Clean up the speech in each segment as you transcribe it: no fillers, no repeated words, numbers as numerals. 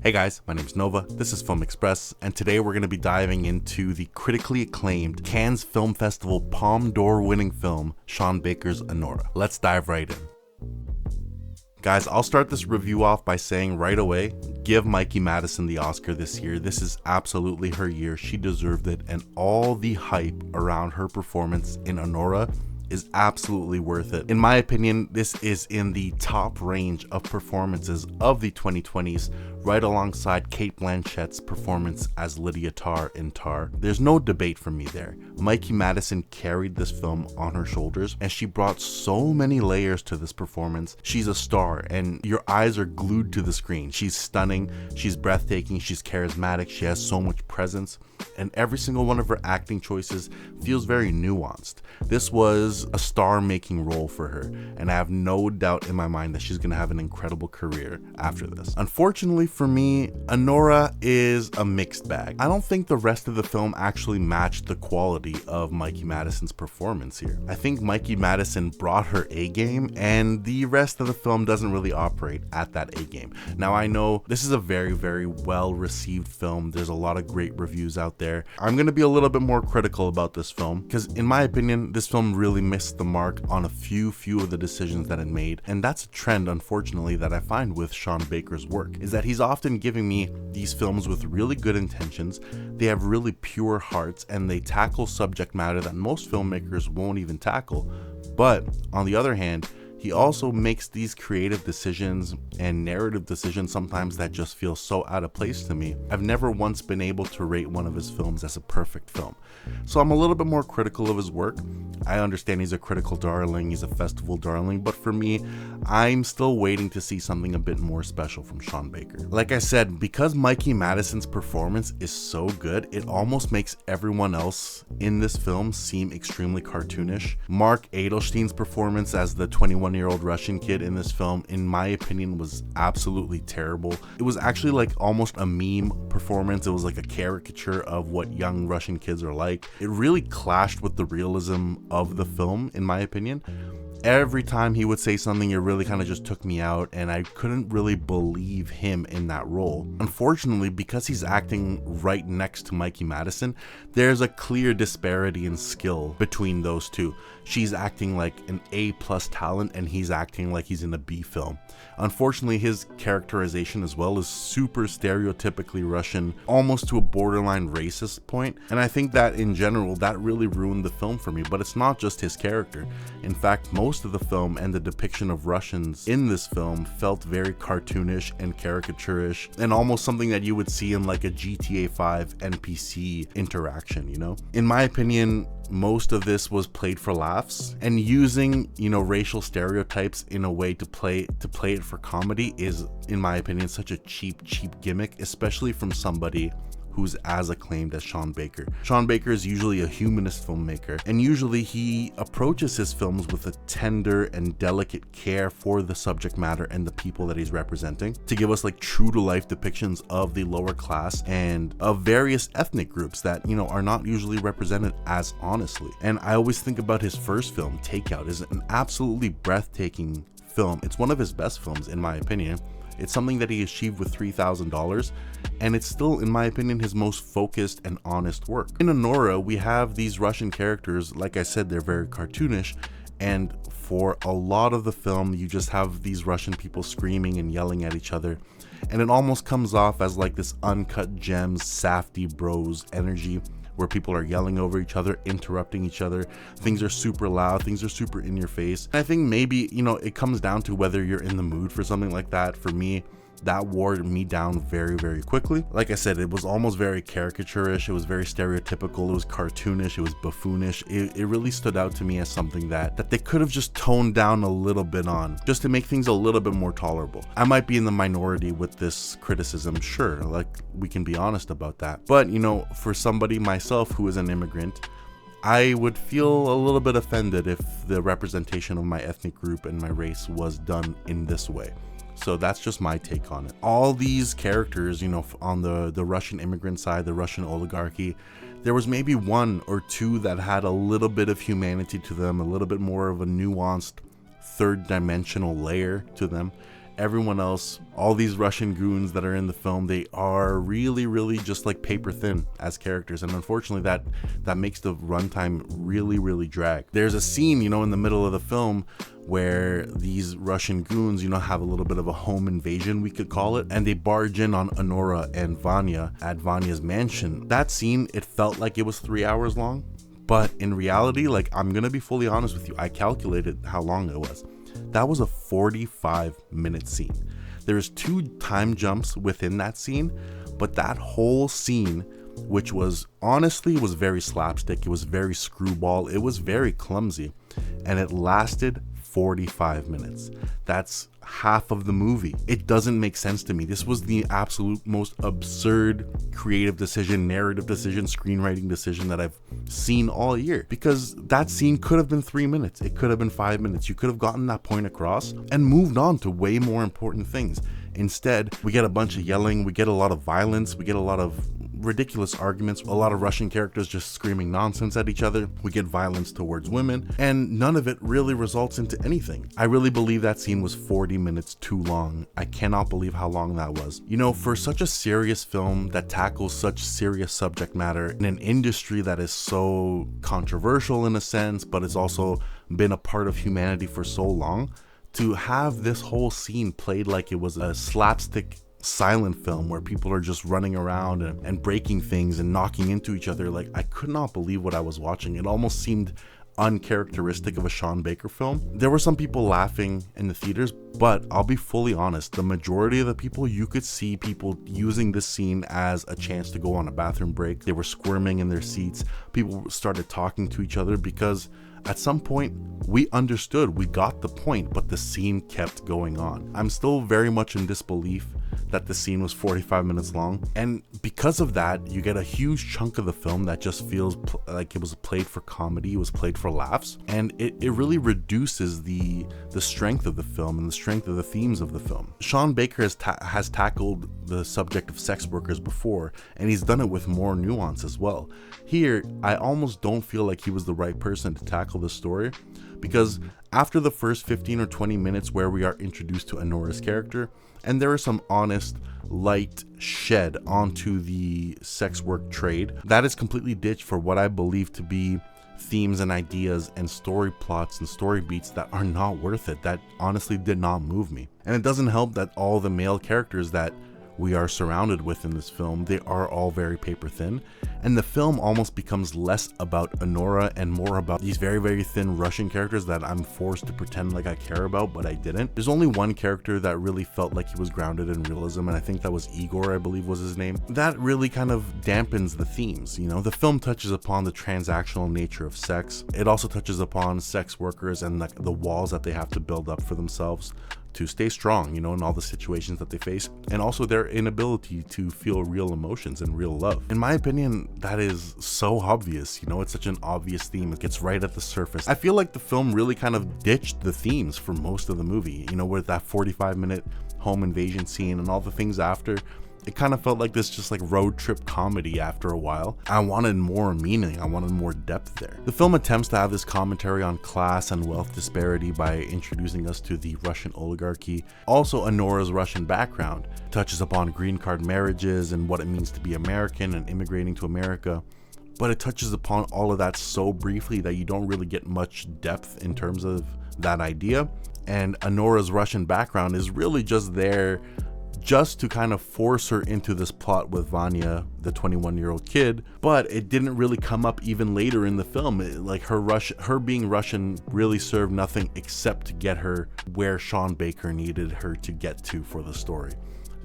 Hey guys, my name is Nova, this is Film Express, and today we're going to be diving into the critically acclaimed Cannes Film Festival Palme d'Or winning film, Sean Baker's Anora. Let's dive right in. Guys, I'll start this review off by saying right away, give Mikey Madison the Oscar this year. This is absolutely her year. She deserved it, and all the hype around her performance in Anora is absolutely worth it. In my opinion, this is in the top range of performances of the 2020s, right alongside Cate Blanchett's performance as Lydia Tarr in Tar. There's no debate for me there. Mikey Madison carried this film on her shoulders, and she brought so many layers to this performance. She's a star, and your eyes are glued to the screen. She's stunning, she's breathtaking, she's charismatic, she has so much presence, and every single one of her acting choices feels very nuanced. This was a star-making role for her, and I have no doubt in my mind that she's going to have an incredible career after this. Unfortunately for me, Anora is a mixed bag. I don't think the rest of the film actually matched the quality of Mikey Madison's performance here. I think Mikey Madison brought her A game, and the rest of the film doesn't really operate at that A game. Now, I know this is a very, very well-received film. There's a lot of great reviews out there. I'm going to be a little bit more critical about this film, because in my opinion, this film really missed the mark on a few of the decisions that it made, and that's a trend, unfortunately, that I find with Sean Baker's work, is that he's often giving me these films with really good intentions. They have really pure hearts, and they tackle subject matter that most filmmakers won't even tackle. But on the other hand, he also makes these creative decisions and narrative decisions sometimes that just feel so out of place to me. I've never once been able to rate one of his films as a perfect film. So I'm a little bit more critical of his work. I understand he's a critical darling, he's a festival darling, but for me, I'm still waiting to see something a bit more special from Sean Baker. Like I said, because Mikey Madison's performance is so good, it almost makes everyone else in this film seem extremely cartoonish. Mark Adelstein's performance as the 21-year-old Russian kid in this film, in my opinion, was absolutely terrible. It was actually like almost a meme performance. It was like a caricature of what young Russian kids are like. It really clashed with the realism of the film, in my opinion. Every time he would say something, it really kind of just took me out, and I couldn't really believe him in that role. Unfortunately, because he's acting right next to Mikey Madison, there's a clear disparity in skill between those two. She's acting like an A+ talent, and he's acting like he's in a B film. Unfortunately, his characterization as well is super stereotypically Russian, almost to a borderline racist point, and I think that in general, that really ruined the film for me. But it's not just his character. In fact, most of the film and the depiction of Russians in this film felt very cartoonish and caricaturish, and almost something that you would see in like a GTA 5 NPC interaction, you know? In my opinion, most of this was played for laughs, and using, racial stereotypes in a way to play it for comedy is, in my opinion, such a cheap gimmick, especially from somebody who's as acclaimed as Sean Baker. Sean Baker is usually a humanist filmmaker, and usually he approaches his films with a tender and delicate care for the subject matter and the people that he's representing, to give us like true to life depictions of the lower class and of various ethnic groups that, are not usually represented as honestly. And I always think about his first film, Takeout, is an absolutely breathtaking film. It's one of his best films, in my opinion. It's something that he achieved with $3,000, and it's still, in my opinion, his most focused and honest work. In Anora, we have these Russian characters. Like I said, they're very cartoonish, and for a lot of the film, you just have these Russian people screaming and yelling at each other, and it almost comes off as like this uncut gems, safety bros energy, where people are yelling over each other, interrupting each other. Things are super loud, things are super in your face. And I think maybe, it comes down to whether you're in the mood for something like that. For me, that wore me down very quickly. Like I said, it was almost very caricaturish, it was very stereotypical, it was cartoonish, it was buffoonish. It really stood out to me as something that they could have just toned down a little bit on, just to make things a little bit more tolerable. I might be in the minority with this criticism, sure, like we can be honest about that. But, for somebody myself who is an immigrant, I would feel a little bit offended if the representation of my ethnic group and my race was done in this way. So that's just my take on it. All these characters, on the Russian immigrant side, the Russian oligarchy, there was maybe one or two that had a little bit of humanity to them, a little bit more of a nuanced third dimensional layer to them. everyone else, all these Russian goons that are in the film, they are really just like paper thin as characters, and unfortunately that makes the runtime really drag. There's a scene, you know, in the middle of the film where these Russian goons, you know, have a little bit of a home invasion, we could call it, and they barge in on Anora and Vanya at Vanya's mansion. That scene, it felt like it was 3 hours long, but in reality, like, I'm gonna be fully honest with you, I calculated how long it was. That was a 45-minute scene. There's 2 time jumps within that scene, but that whole scene, which was honestly was very slapstick, it was very screwball, it was very clumsy, and it lasted 45 minutes. That's half of the movie. It doesn't make sense to me. This was the absolute most absurd creative decision, narrative decision, screenwriting decision that I've seen all year, because that scene could have been 3 minutes, it could have been 5 minutes. You could have gotten that point across and moved on to way more important things. Instead, we get a bunch of yelling, we get a lot of violence, we get a lot of ridiculous arguments, a lot of Russian characters just screaming nonsense at each other, we get violence towards women, and none of it really results into anything. I really believe that scene was 40 minutes too long. I cannot believe how long that was. You know, for such a serious film that tackles such serious subject matter in an industry that is so controversial in a sense, but it's also been a part of humanity for so long, to have this whole scene played like it was a slapstick silent film where people are just running around and breaking things and knocking into each other, like, I could not believe what I was watching. It almost seemed uncharacteristic of a Sean Baker film. There were some people laughing in the theaters, but I'll be fully honest, the majority of the people, you could see people using this scene as a chance to go on a bathroom break. They were squirming in their seats. People started talking to each other because at some point we understood, we got the point, but the scene kept going on. I'm still very much in disbelief that the scene was 45 minutes long, and because of that, you get a huge chunk of the film that just feels like it was played for comedy, it was played for laughs, and it really reduces the strength of the film and the strength of the themes of the film. Sean Baker has tackled the subject of sex workers before, and he's done it with more nuance as well. Here, I almost don't feel like he was the right person to tackle the story, because after the first 15 or 20 minutes where we are introduced to Anora's character, and there is some honest light shed onto the sex work trade, that is completely ditched for what I believe to be themes and ideas and story plots and story beats that are not worth it, that honestly did not move me. And it doesn't help that all the male characters that we are surrounded with in this film, they are all very paper thin, and the film almost becomes less about Anora and more about these very thin Russian characters that I'm forced to pretend like I care about, but I didn't. There's only one character that really felt like he was grounded in realism, and I think that was Igor, I believe was his name. That really kind of dampens the themes, you know. The film touches upon the transactional nature of sex. It also touches upon sex workers and the walls that they have to build up for themselves to stay strong, you know, in all the situations that they face, and also their inability to feel real emotions and real love. In my opinion, that is so obvious, you know, it's such an obvious theme. It gets right at the surface. I feel like the film really kind of ditched the themes for most of the movie, you know, with that 45-minute home invasion scene and all the things after. It kind of felt like this just like road trip comedy after a while. I wanted more meaning, I wanted more depth there. The film attempts to have this commentary on class and wealth disparity by introducing us to the Russian oligarchy. Also, Anora's Russian background touches upon green card marriages and what it means to be American and immigrating to America. But it touches upon all of that so briefly that you don't really get much depth in terms of that idea. And Anora's Russian background is really just there just to kind of force her into this plot with Vanya, the 21-year-old kid, but it didn't really come up even later in the film. Like her being Russian really served nothing except to get her where Sean Baker needed her to get to for the story.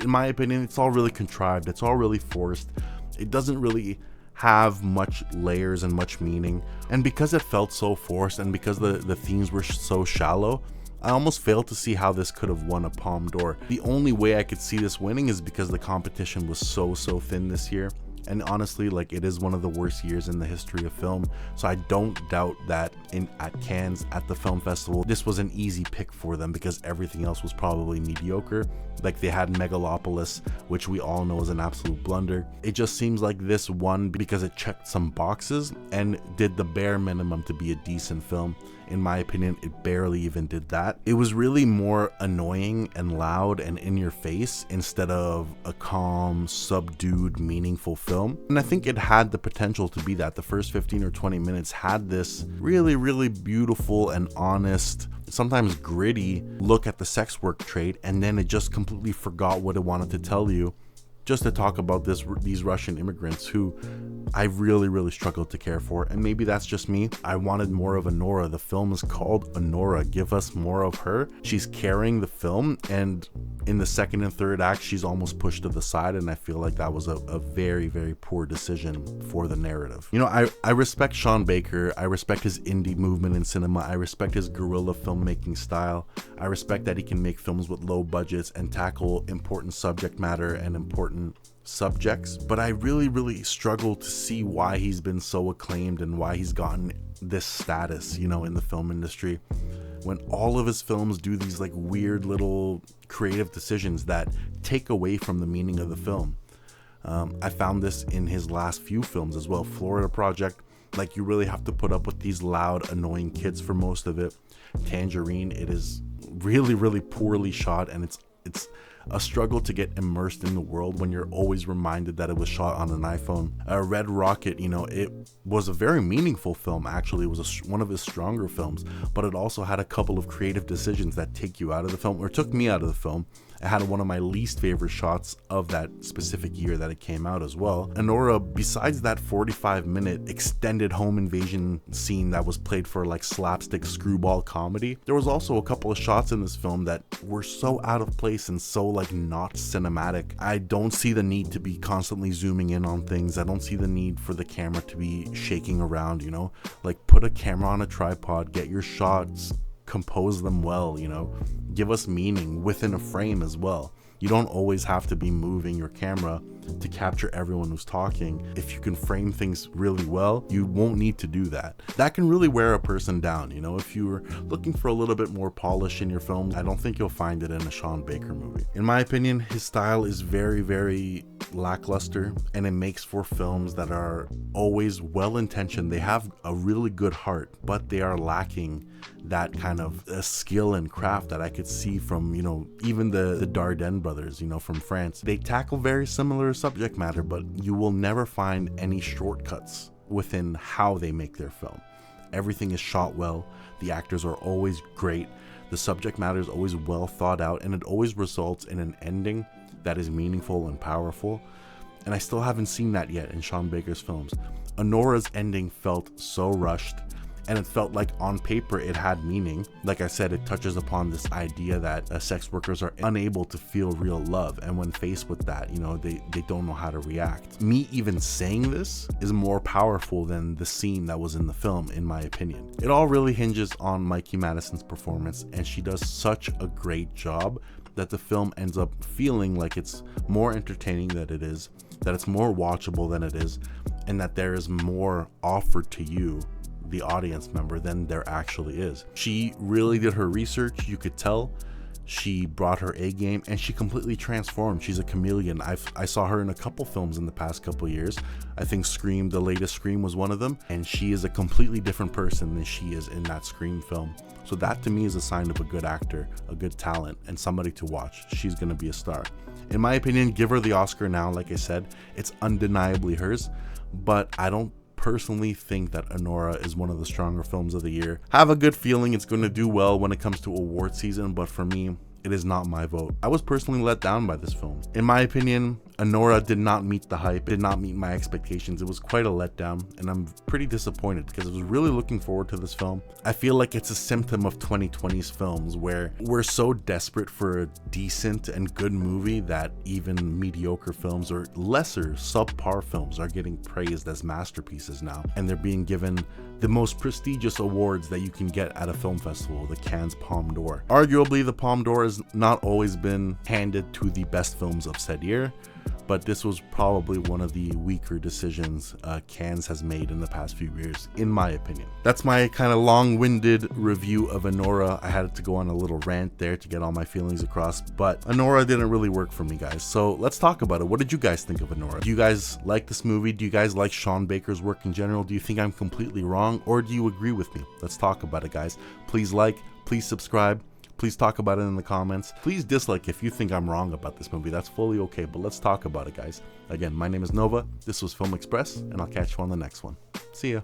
In my opinion, it's all really contrived, it's all really forced. It doesn't really have much layers and much meaning, and because it felt so forced and because the themes were so shallow, I almost failed to see how this could have won a Palme d'Or. The only way I could see this winning is because the competition was so thin this year. And honestly, like, it is one of the worst years in the history of film, so I don't doubt that at Cannes, at the film festival, this was an easy pick for them because everything else was probably mediocre. Like, they had Megalopolis, which we all know is an absolute blunder. It just seems like this won because it checked some boxes and did the bare minimum to be a decent film. In my opinion, it barely even did that. It was really more annoying and loud and in your face instead of a calm, subdued, meaningful film. And I think it had the potential to be that. The first 15 or 20 minutes had this really, really beautiful and honest, sometimes gritty look at the sex work trade, and then it just completely forgot what it wanted to tell you, just to talk about these Russian immigrants who I really, really struggled to care for. And maybe that's just me. I wanted more of Anora. The film is called Anora. Give us more of her. She's carrying the film, and in the second and third act, she's almost pushed to the side, and I feel like that was a very, very poor decision for the narrative. You know, I respect Sean Baker. I respect his indie movement in cinema. I respect his guerrilla filmmaking style. I respect that he can make films with low budgets and tackle important subject matter and important subjects, but I really, really struggle to see why he's been so acclaimed and why he's gotten this status, you know, in the film industry, when all of his films do these like weird little creative decisions that take away from the meaning of the film. I found this in his last few films as well. Florida Project, like, you really have to put up with these loud, annoying kids for most of it. Tangerine, it is really, really poorly shot, and it's a struggle to get immersed in the world when you're always reminded that it was shot on an iPhone. Red Rocket, you know, it was a very meaningful film. Actually, it was one of his stronger films, but it also had a couple of creative decisions that take you out of the film, or took me out of the film. It had one of my least favorite shots of that specific year that it came out as well. Anora, besides that 45-minute extended home invasion scene that was played for like slapstick screwball comedy, there was also a couple of shots in this film that were so out of place and so like not cinematic. I don't see the need to be constantly zooming in on things. I don't see the need for the camera to be shaking around, you know? Like, put a camera on a tripod, get your shots, compose them well, you know, give us meaning within a frame as well. You don't always have to be moving your camera to capture everyone who's talking. If you can frame things really well, you won't need to do that. That can really wear a person down, you know. If you're looking for a little bit more polish in your films, I don't think you'll find it in a Sean Baker movie. In my opinion, his style is very, very lackluster, and it makes for films that are always well-intentioned. They have a really good heart, but they are lacking that kind of skill and craft that I could see from, you know, even the Dardenne brothers, you know, from France. They tackle very similar subject matter, but you will never find any shortcuts within how they make their film. Everything is shot well, the actors are always great, the subject matter is always well thought out, and it always results in an ending that is meaningful and powerful. And I still haven't seen that yet in Sean Baker's films. Anora's ending felt so rushed, and it felt like on paper it had meaning. Like I said, it touches upon this idea that sex workers are unable to feel real love, and when faced with that, you know, they don't know how to react. Me even saying this is more powerful than the scene that was in the film, in my opinion. It all really hinges on Mikey Madison's performance, and she does such a great job that the film ends up feeling like it's more entertaining than it is, that it's more watchable than it is, and that there is more offered to you, the audience member, than there actually is. She really did her research, you could tell. She brought her A game, and she completely transformed. She's a chameleon. I saw her in a couple films in the past couple years. I think Scream, the latest Scream, was one of them, and she is a completely different person than she is in that Scream film. So that to me is a sign of a good actor, a good talent, and somebody to watch. She's gonna be a star. In my opinion, give her the Oscar now. Like I said, it's undeniably hers, but I don't personally think that Anora is one of the stronger films of the year. Have a good feeling it's going to do well when it comes to award season, but for me, it is not my vote. I was personally let down by this film. In my opinion, Anora did not meet the hype, did not meet my expectations. It was quite a letdown, and I'm pretty disappointed because I was really looking forward to this film. I feel like it's a symptom of 2020's films where we're so desperate for a decent and good movie that even mediocre films or lesser subpar films are getting praised as masterpieces now, and they're being given the most prestigious awards that you can get at a film festival, the Cannes Palme d'Or. Arguably, the Palme d'Or has not always been handed to the best films of said year, but this was probably one of the weaker decisions Cannes has made in the past few years, in my opinion. That's my kind of long-winded review of Anora. I had to go on a little rant there to get all my feelings across, but Anora didn't really work for me, guys. So let's talk about it. What did you guys think of Anora? Do you guys like this movie? Do you guys like Sean Baker's work in general? Do you think I'm completely wrong, or do you agree with me? Let's talk about it, guys. Please like, please subscribe. Please talk about it in the comments. Please dislike if you think I'm wrong about this movie. That's fully okay, but let's talk about it, guys. Again, my name is Nova. This was Film Express, and I'll catch you on the next one. See ya.